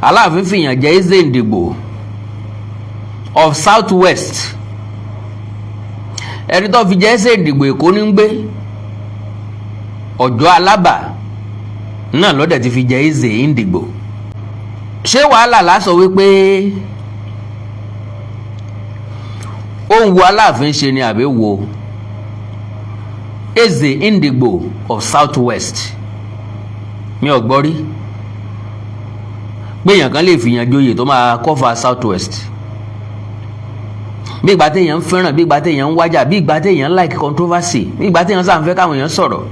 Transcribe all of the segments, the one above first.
Alaafin fìyàn jẹ Eze Ndigbo of South West. Ẹni tó fi jẹ Eze Ndigbo Èkó ní ń gbé, Ọ̀jọ́ Alábà náà lọ́dẹ̀ ti fi jẹ Eze Ndigbo. Ṣé wàhálà lásọ wípé ó ń wo Alaafin ṣe ni àbí wo Eze Ndigbo of South West? Mi ò gbọ́ rí pé èèyàn kan lè fìyàn joyè tó máa cover South West. Bí ìgbà téèyàn ń fẹ́ràn, bí ìgbà téèyàn ń wájà, bí ìgbà téèyàn like controversy, bí ìgbà téèyàn sáà ń fẹ́ káwọn èèyàn sọ̀rọ̀.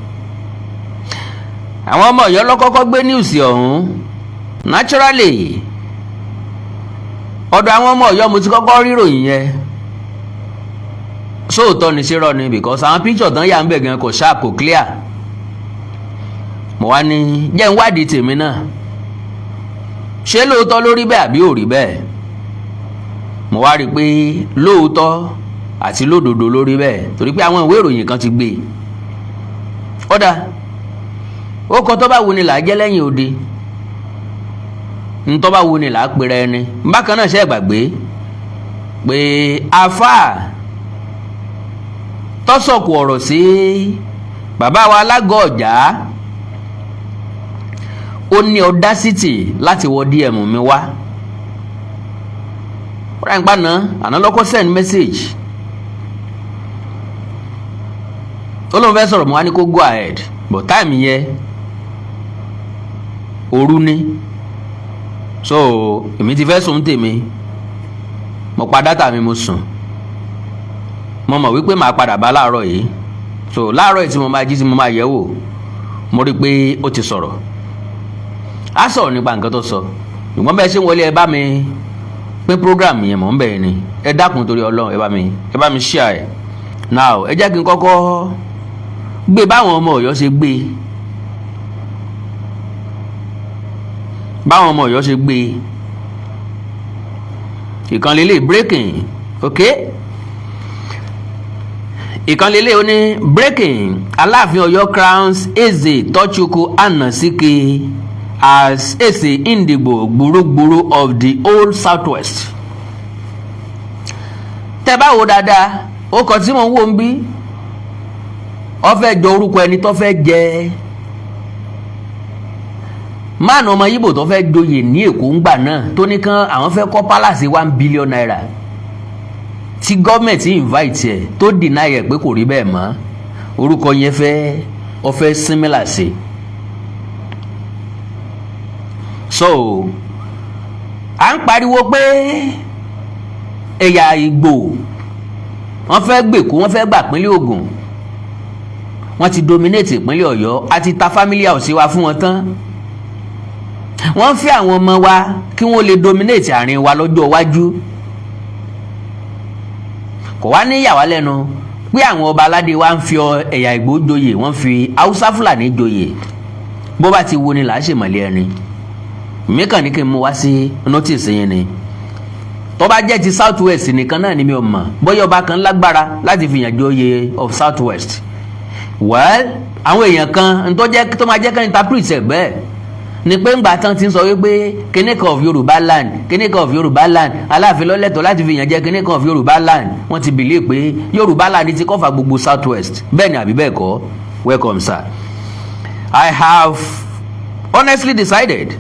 Àwọn ọmọ Ọ̀yọ́ ló kọ́kọ́ gbé news ọ̀hún. Naturally, ọ̀dọ̀ àwọn ọmọ Ọ̀yọ́ mo ti kọ́kọ́ rí ìròyìn yẹn. Sóòótọ́ ni ṣé rọ́ ni, because àwọn picture tán yà ń bẹ̀ gan kò sharp, kò clear. Mo wá ní jẹ́ ń wádìí tèmi náà. Ṣé lóòótọ́ ló rí bẹ́ẹ̀ àbí ò rí bẹ́ẹ̀? Mo wá rí i pé lóòótọ́ àti lódodo ló rí bẹ́ẹ̀, torí pé àwọn ìwé ìròyìn kan ti gbé. Ọ̀dà ó kọ tó bá wù ni là á jẹ́ lẹ́yìn òde, ń tó bá wù ni là á pera ẹni. Bákan náà ṣe é gbàgbé pé àfáà tó sọ̀kù ọ̀rọ̀ sí bàbá wa Alága Ọ̀jà, ó ní audacity láti wọ DM mi wá. Ọ̀rẹ́ ìgbà náà àná lọ́kọ́ send message. Ó lóun fẹ́ sọ̀rọ̀ mo wá ní kó go ahead, but time yẹn òru ni, so èmi ti fẹ́ sùn tèmi. Mo pa dátà mi mo sùn. Mo mọ̀ wípé màá padà bá láàárọ̀ yìí, so láàárọ̀ yìí tí mo máa jí tí mo máa yẹ̀ wò, mo rí pé ó ti sọ̀rọ̀. Á sọ̀rọ̀ nípa nǹkan tó sọ. Ṣùgbọ́n bẹ́ẹ̀ ṣe wọlé ẹ bá mi pín program yẹn mọ̀ ń bẹ̀ ni. Ẹ dákun torí Ọlọ́run ẹ bá mi share ẹ̀. Now ẹ jẹ́ kí n kọ́kọ́ gbé báwọn ọmọ Ọ̀yọ́ ṣe gbé. Báwọn ọmọ Ọ̀yọ́ ṣe gbé. Ìkan lélẹ̀ breaking, okay? Ìkan lélẹ̀ ó ní breaking, Alaafin Ọ̀yọ́ crowns Eze Tochukwu Anasike as Eze Ndigbo gburugburu of the old Southwest. Tẹ́ bá wò dáadáa, ó kọ tí mo ń wò ń bí, ó fẹ́ jọ orúkọ ẹni tó fẹ́ jẹ máànù ọmọ Yíbò tó fẹ́ joyè ní Èkó ńgbà náà, tó ní kán àwọn fẹ́ kọ́ palace 1 billion naira, tí gọ́ọ̀mẹ̀ntì invite ẹ̀ tó deny ẹ̀ pé kò rí bẹ́ẹ̀ mọ́. Orúkọ yẹn ó fẹ́ similar sí. So à ń pariwo pé ẹ̀yà Ìgbò wọ́n fẹ́ gbèkó, wọ́n fẹ́ gbà pínlẹ̀ Ògùn, wọ́n ti dominate ìpínlẹ̀ Ọ̀yọ́, àti ta family house wa fún wọn tán. Wọ́n fẹ́ àwọn ọmọ wa kí wọ́n lè dominate àárín wa lọ́jọ́ iwájú. Kò wá ní yà wá lẹ́nu pé àwọn ọba aládé wa ń fi ẹ̀yà Ìgbò joyè, wọ́n fi Haúsá Fúlàní joyè. Bó bá ti wo ni là á ṣèmọ̀lẹ́ ẹni. Mẹ́kàn ní kí n mú wá sí notice yẹn ni. Tó bá jẹ́ ti South West nìkan náà ni mi ò mọ̀ bóyá ọba kan lágbára láti fi yàn joyè of South West. Well, àwọn èèyàn kan tó máa jẹ́ kán interpret ẹ̀ bẹ́ẹ̀ ni pé ńgbà tán ti ń sọ wípé kíníkan of Yorùbá land, kíníkan of Yorùbá land, Aláàfin lọ́lẹ́tọ̀ láti fi yàn jẹ́ kíníkan of Yorùbá land. Wọ́n ti believe pé Yorùbá land ti cover gbogbo South West. Bẹ́ẹ̀ ni àbí bẹ́ẹ̀ kọ́? Welcome sir. I have honestly decided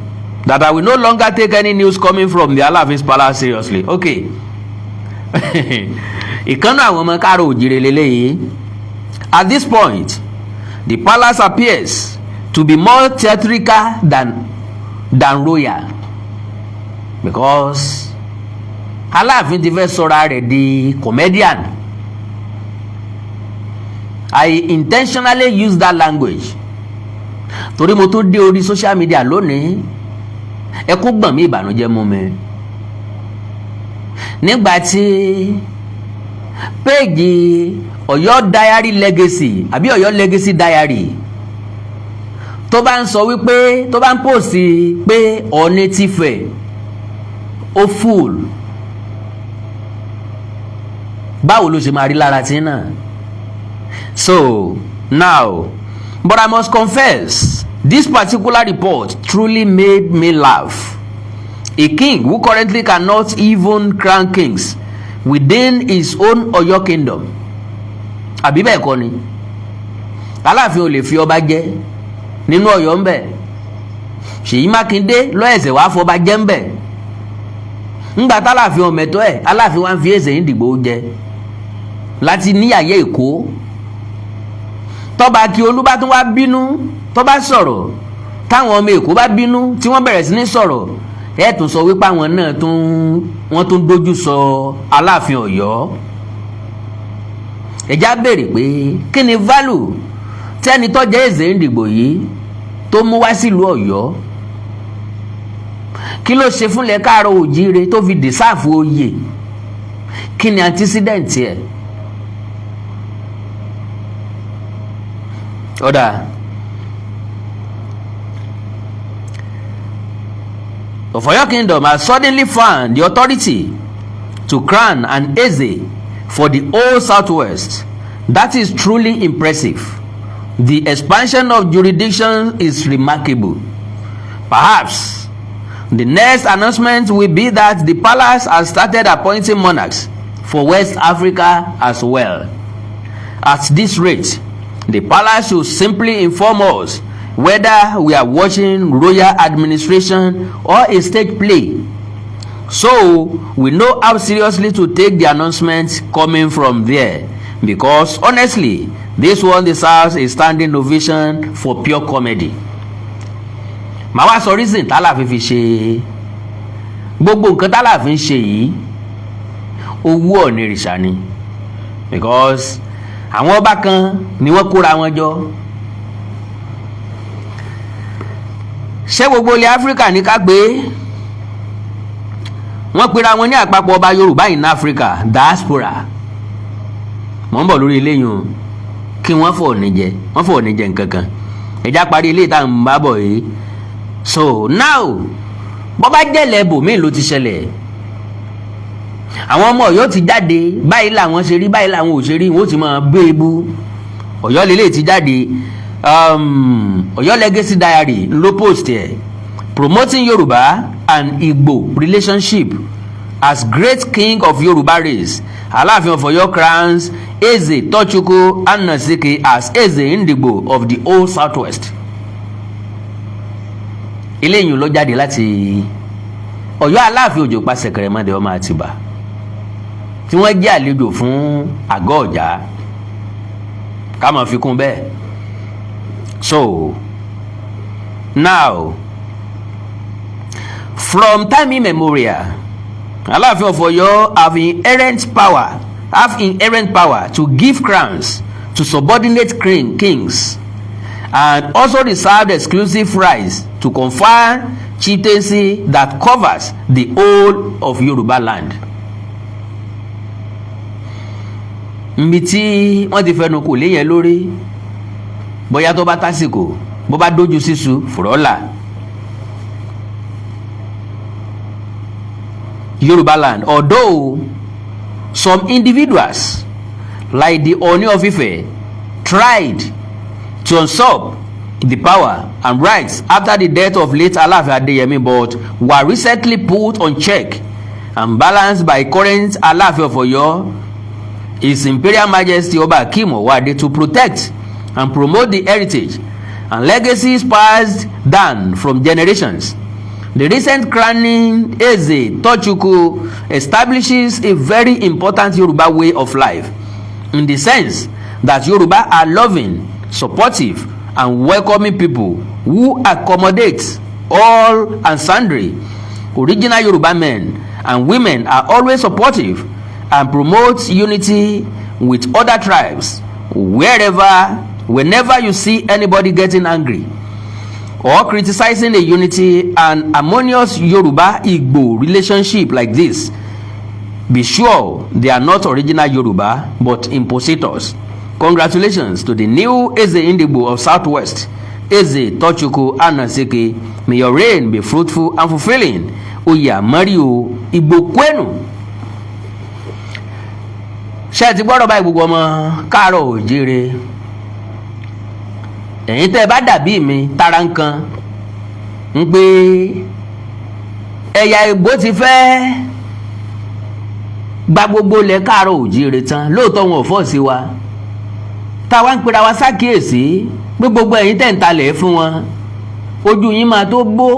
that I will no longer take any news coming from the Alaafin's palace seriously. Okay. Ìkànnì àwọn ọmọ káàró òjìrè lélẹ́yìí. At this point, the palace appears to be more theatrical than royal, because Alaafin ti fẹ́ sọra rẹ̀ di comedian. I intentionally use that language torí mo tó dé orí social media lónìí, ẹkún gbọ̀n mi ìbànújẹ́ mú mi nígbà tí péèjì Ọ̀yọ́ diary legacy àbí Ọ̀yọ́ legacy diary tó bá ń sọ wípé, tó bá ń pòsì pé Ọọ̀ni ti fẹ̀ ó full, báwo ló ṣe máa rí lára tí náà? So now, but I must confess, this particular report truly made me laugh A king who currently cannot even crown kings within his own Ọ̀yọ́ kingdom. Àbí bẹ́ẹ̀ kọ́ ni? Aláàfin ò lè fi ọba jẹ nínú Ọ̀yọ́ ń bẹ̀. Ṣèyí Mákindé ló ẹ̀sẹ̀ wá fọba jẹ́ ń bẹ̀. Ńgbà táláàfin ọ̀mẹ̀tọ́ ẹ̀, Aláàfin wá ń fi Eze Ndigbo jẹ láti níyàyé Èkó. Tọ́ba Akíolú bá tún wá bínú, tó bá sọ̀rọ̀, táwọn ọmọ Èkó bá bínú tí wọ́n bẹ̀rẹ̀ sí ní sọ̀rọ̀, ẹ tún sọ wípé àwọn náà wọ́n tún dojú sọ Aláàfin Ọ̀yọ́. Ẹjá béèrè pé kí ni value tẹ́ni tó jẹ́ Eze Ndigbo yìí tó mú wá sílùú Ọ̀yọ́? Kí ló ṣe fúnlẹ̀ Káàárọ̀ Oòjíire tó fi dìsáàfù oyè? Kí ni antecedent ẹ̀? Ọ̀dà of Ọ̀yọ́ kingdom has suddenly found the authority to crown an Eze for the whole southwest. That is truly impressive. The expansion of jurisdiction is remarkable. Perhaps the next announcement will be that the palace has started appointing monarchs for West Africa as well. At this rate, the palace should simply inform us whether we are watching royal administration or a stage play, so we know how seriously to take the announcement coming from there, because honestly this one deserves a standing ovation for pure comedy. Màá wá sọ reason tálàfin fi ṣe gbogbo nǹkan tálàfin ṣe yìí. Owó ọ̀nìrìṣà ni, because àwọn ọba kan ni wọ́n kóra wọn jọ. Ṣé gbogbo ilẹ̀ Áfíríkà ní ká gbé? Wọ́n pera wọn ní àpapọ̀ ọba Yorùbá in Africa, diaspora. Mo ń bọ̀ lórí eléyìí o, kí wọ́n fọ̀ ní jẹ nǹkan kan. Ẹja parí ilé ìta ń bá bọ̀ yìí. So now bọ́ bá jẹ́lẹ̀ bòmíì ló ti ṣẹlẹ̀. Àwọn ọmọ Ọ̀yọ́ ti jáde, báyìí làwọn ṣe rí, báyìí làwọn ò ṣe rí, wọ́n ti máa gbé ebú. Ọ̀yọ́ lélẹ̀ ti jáde. Ọ̀yọ́ Legacy Diary ló post ẹ̀, promoting Yoruba and Igbo relationship as great king of Yoruba race. Alaafin of Ọ̀yọ́ crowns Eze Tochukwu Anasike as Eze Ndigbo of the whole southwest. Eléyìí ló jáde láti Ọ̀yọ́ Aláàfin Òjò pa Sẹ̀kẹ̀rẹ̀mọdé ọmọ Àtìbà tí wọ́n jẹ́ àlejò fún àgọ́ Ọ̀já. Ká máa fi kún bẹ́ẹ̀. So now, from time immemorial, Alaafin of Ọ̀yọ́ have inherent power to give crowns to subordinate kings, and also reserved exclusive rights to confer chieftaincy that covers the whole of Yoruba land. Nbi tí wọ́n ti fẹnu kò léyẹn lórí, bóyá tó bá tásìkò, bó bá dójú sísú fùrọ́là. Yoruba land, although some individuals like the Ooni of Ife tried to usurp the power and rights after the death of late Alaafin Adeyemi, but were recently put on check and balanced by current Alaafin of Ọ̀yọ́, His Imperial Majesty Oba Akeem Owode, to protect and promote the heritage and legacies passed down from generations. The recent crowning Eze Tochukwu establishes a very important Yoruba way of life, in the sense that Yoruba are loving, supportive, and welcoming people who accommodate all and sundry. Original Yoruba men and women are always supportive and promote unity with other tribes. Whenever you see anybody getting angry or criticizing a unity and harmonious Yoruba-Igbo relationship like this, be sure they are not original Yoruba but impositors. Congratulations to the new Eze Ndigbo of Southwest, Eze Tochukwu Anasike. May your reign be fruitful and fulfilling. Oya Mario Igbo kwenu. Ṣé ti gbọ́dọ̀ báyìí gbogbo ọmọ Káàárọ̀ Oòjíire? Ẹ̀yin tẹ́ bá dàbí mi tara nǹkan ń pé ẹ̀yà Ìgbò ti fẹ́ gba gbogbo ilẹ̀ káàárọ̀ òjíire tán. Lóòótọ́ wọn ò fọ́ sí wa, táwa ń pera wa sákìyèsí pé gbogbo ẹ̀yin tẹ̀ ń talẹ̀ fún wọn ojú yín máa tó bó,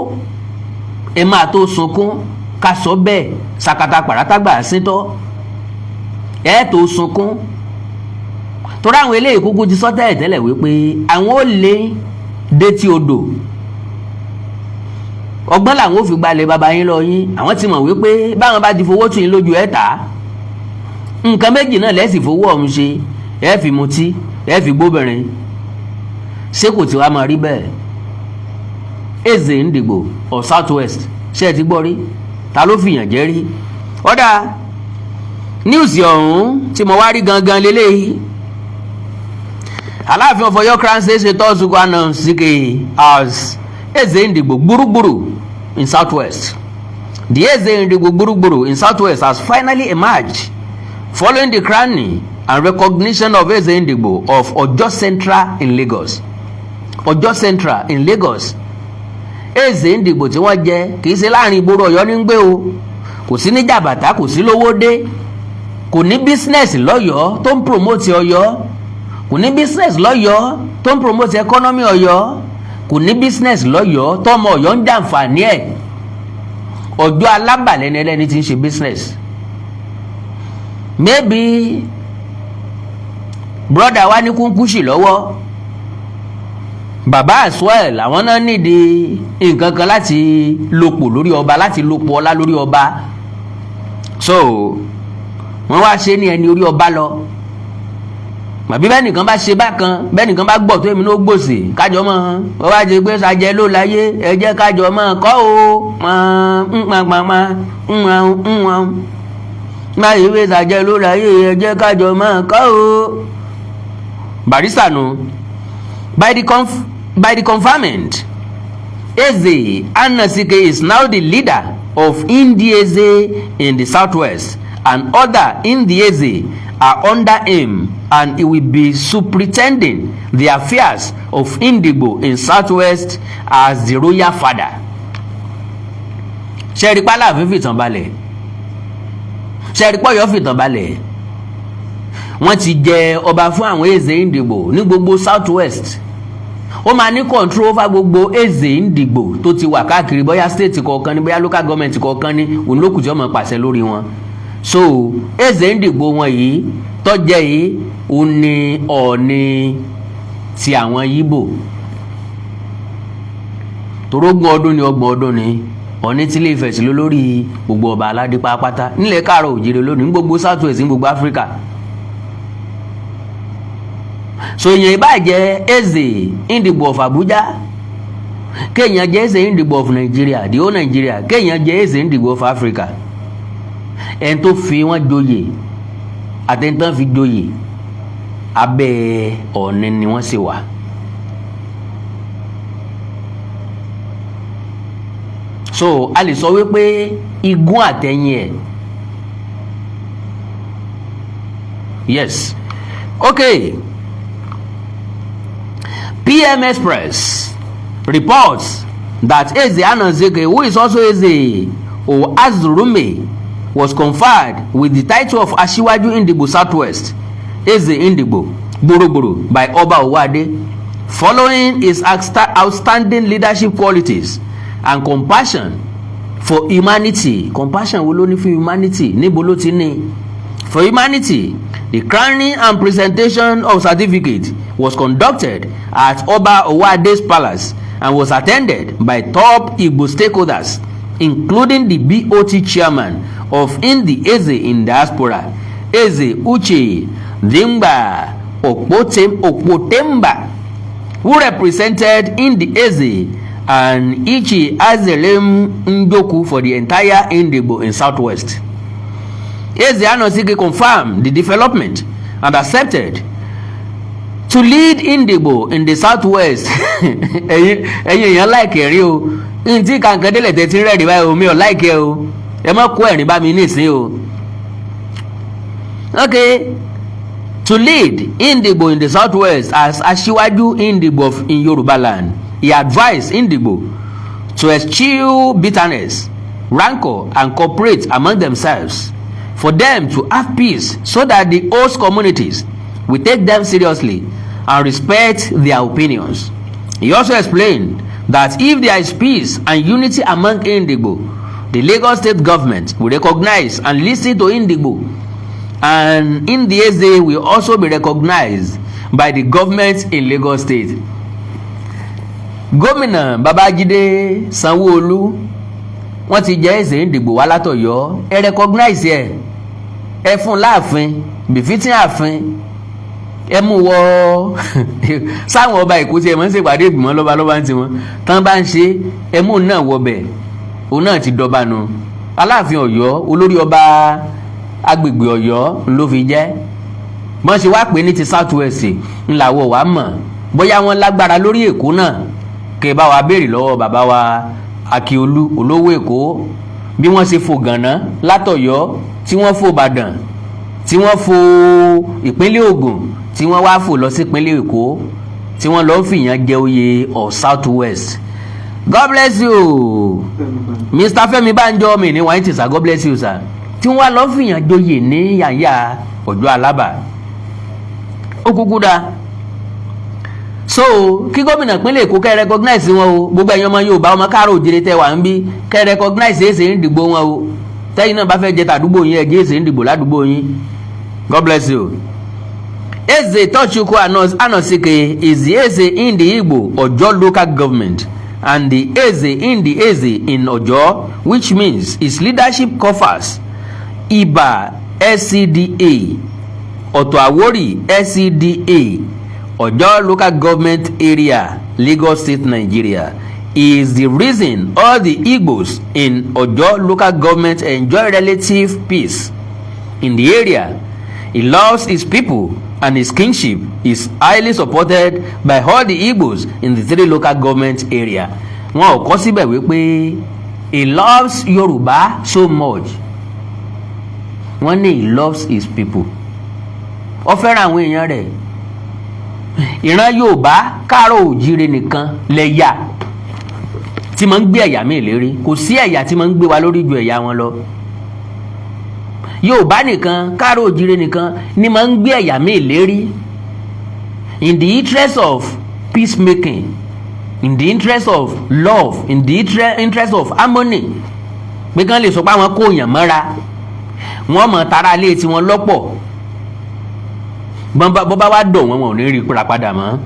ẹ máa tó sunkún, ká sọ bẹ́ẹ̀ sàkàtà pàrátàgbà síntọ́ ẹ tó sunkún. Torí àwọn eléyìí kúkú ti sọ tẹ́lẹ̀ wípé àwọn ò lè détí odò, ọgbọ́n làwọn ò fi gbalẹ̀ bàbá yín lọ yín. Àwọn ti mọ̀ wípé báwọn bá ti fowó tún yín lójú ẹ̀ tà, nǹkan méjì náà lẹ́sìn fowó ọ̀hún ṣe, ẹ fi mutí, ẹ fi gbóbìnrin. Ṣé kò tí wàá máa rí bẹ́ẹ̀? Eze Ndigbo of South West, ṣé ẹ ti gbọ́ rí? Ta ló fìyàn jẹ́ rí? Ọ̀dà news ọ̀hún tí mo wá rí gangan lélẹ́yìí. Alaafin of Oyo Crown State ṣe tọ́sùkú announce síkè as Eze Ndigbo gburugburu in South West. The Eze Ndigbo gburugburu in South West has finally emerged following the crowning and recognition of Eze Ndigbo of Ojo Central in Lagos. Ojo Central in Lagos. Eze Ndigbo tí wọ́n jẹ kì í ṣe láàrin ìgboro Ọ̀yọ́ ní gbé o, kò sí ní jàbàtà, kò sí lówó dé, kò ní business lọ́yọ̀ọ́ tó ń promote Ọ̀yọ́, kò ní business lọ́yọ̀ọ́ tó ń promote economy Ọ̀yọ́, kò ní business lọ́yọ̀ọ́ tó ọmọ Ọ̀yọ́ ń jàǹfààní ẹ̀. Ọjọ́ alábàlẹ̀ ni ẹlẹ́ni tí ń ṣe business. Maybe brother wa ní kúnkúṣì lọ́wọ́, bàbá àsọ́ẹ̀ làwọn náà nídìí nǹkan kan láti lòpọ̀ lórí ọba, láti lòpọ̀ ọlá lórí ọba, so wọ́n wá ṣe ní ẹni orí ọba lọ. Màbí bẹ́ẹ̀ nìkan bá ṣe bákan, bẹ́ẹ̀ nìkan bá gbọ́ tó èmi ló gbòsè kájọ mọ́ wọ́n wá jẹ pé sàjẹ́ ló láyé, ẹ jẹ́ kájọ mọ́ kọ́ o má yí pé sàjẹ́ ló láyé, ẹ jẹ́ kájọ mọ́ kọ́ o. Barrister nu by the conferment, Eze Anasike is now the leader of Indieze in the Southwest, and other Indieze are under him, and he will be superintending the affairs of Ndigbo in Southwest as the royal father. Ṣẹ̀rí pa Alaafin fìtàn balẹ̀, ṣẹ̀rí pa Ọ̀yọ́ fìtàn balẹ̀. Wọ́n ti jẹ ọba fún àwọn Eze Ndigbo ní gbogbo Southwest. Ó máa ní control over gbogbo Eze Ndigbo tó ti wà káàkiri, bóyá state kọ̀ọ̀kan ni, bóyá local government kọ̀ọ̀kan ni, òun ló kù tí ó máa pàṣẹ lórí wọn. So Eze Ndigbo wọn yìí tọ́jẹ́ yìí ó ní Ọọ̀ni ti àwọn Yíbò. Torógún ọdún ni ọgbọ̀n ọdún ni Ọọ̀ni tí Ilé Ifẹ̀ sí lórí gbogbo ọba aládé pátápátá nílẹ̀ káàárọ̀ òjìrè lónìí ní gbogbo Southwest ní gbogbo Africa. So èèyàn ìbàjẹ́ Eze Ndigbo of Abuja, kéèyàn jẹ́ Eze Ndigbo of Nigeria, the whole Nigeria, kéèyàn jẹ́ Eze Ndigbo of Africa. Ẹni tó fi wọ́n joyè àtẹ̀ntàn fi joyè abẹ́ Ọọ̀ni ni wọ́n sì wà. So a lè sọ wípé igun àtẹ̀yìn ẹ̀. Yes. Okay. PM Express reports that Eze Anasike, who is also Eze Oazurume, was conferred with the title of Asiwaju Ndigbo Southwest, Eze Ndigbo Gburugburu, by Oba Owade, following his outstanding leadership qualities and compassion for humanity. Compassion wo ló ní fún humanity? Níbo ló ti ní? For humanity, the crowning and presentation of certificate was conducted at Oba Owade's palace and was attended by top Igbo stakeholders, including the BOT chairman of Indi Eze in diaspora, Eze Uche Dimba Okpotemba, who represented Indi Eze and Ichi Azelem Njoku for the entire Ndigbo in Southwest. Eze Anasike confirmed the development and accepted to lead Ndigbo in the Southwest. Ẹ̀yin like rí o, ntí kankan délẹ̀ tẹ́tí rẹ̀ rí báyìí o, mi ò like ẹ o, ẹ má kó ẹ̀rín bá mi nísìn o. Okay, to lead Ndigbo in the Southwest as Asiwaju Ndigbo in Yoruba land, he advised Ndigbo to eschew bitterness rancor and cooperate among themselves for them to have peace, so that the host communities will take them seriously and respect their opinions. He also explained that if there is peace and unity among Indigbo, the Lagos state government will recognize and listen to Indigbo, and Ndi-Eze will also be recognized by the government in Lagos state. Gómìnà Babájídé Sanwó-Olú wọ́n ti jẹ́ Eze Indigbo wá látọ̀yọ́, ẹ recognize ẹ fún láàfin befitting àfin, ẹ mú wọ sáwọn ọba Èkó tí ẹ máa ń ṣèpàdé ìgbìmọ̀ lọ́balọ́ba ń tiwọn tán bá ń ṣe ẹ mú náà wọbẹ̀, òun náà ti dọba nu. Aláàfin Ọ̀yọ́ olórí ọba agbègbè Ọ̀yọ́ ló fi jẹ́, wọ́n ṣe wá pé ní ti South West ńláwọ̀ wá mọ̀ bóyá wọ́n lágbára lórí Èkó náà. Kẹ́ bá wa béèrè lọ́wọ́ bàbá wa Akíolú olówó Èkó bí wọ́n ṣe fò gànná látọ̀yọ́ tí wọ́n fò Ìbàdàn tí wọ́n fò ìpínlẹ̀ Ògùn tí wọ́n wá fò lọ sí ìpínlẹ̀ Èkó tí wọ́n lọ fìyàn jẹ oyè of South West. God bless you Mr. Fẹ́mi Bánjọ mi ní wáyé tìṣà, God bless you sir. Tí wọ́n wá lọ fìyàn joyè ní yàyà Ọ̀jọ́ Alábà, ó kúkú dá. So kí gómìnà ìpínlẹ̀ Èkó kẹ́ recognize wọn o, gbogbo ẹ̀yin ọmọ Yorùbá ọmọ káàrọ̀ òjìrè tẹ́ wà ń bí kẹ́ recognize Eze Indigbo wọn o. Tẹ́yìn náà bá fẹ́ jẹ tàdúgbò yín ẹ jẹ́ Eze Indigbo ládùúgbò yín. God bless you. Eze Tochukwu Anosike is the Eze Indigbo Ojo local government and the Eze Ndi-Eze in Ojo, which means his leadership covers Iba SCDA, Oto Awori SCDA, Ojo local government area, Lagos State, Nigeria. He is the reason all the Igbos in Ojo local government enjoy relative peace in the area. He loves his people and his kingship is highly supported by all the Igbos in the 3 local government area. Wọ́n ò kọ síbẹ̀ wípé he loves Yorùbá so much. Wọ́n ní he loves his people. Ó fẹ́ràn àwọn èèyàn rẹ̀. Ìran Yorùbá káàrọ̀ òjìrè nìkan lẹ́yà tí máa ń gbé ẹ̀yà míì lérí, kò sí ẹ̀yà tí máa ń gbé wa lórí ju ẹ̀yà wọn lọ. Yorùbá nìkan káàrọ̀ òjìrè nìkan ni máa ń gbé ẹ̀yà míì lérí in the interest of peacemaking, in the interest of love, in the interest of harmony. Pé kán lè sọ pé àwọn kò yàn mọ́ra, wọ́n mọ̀ tara lé tiwọn lọ́pọ̀, bọ́ bá wá dọ̀ wọ́n ò ní rí padà mọ́.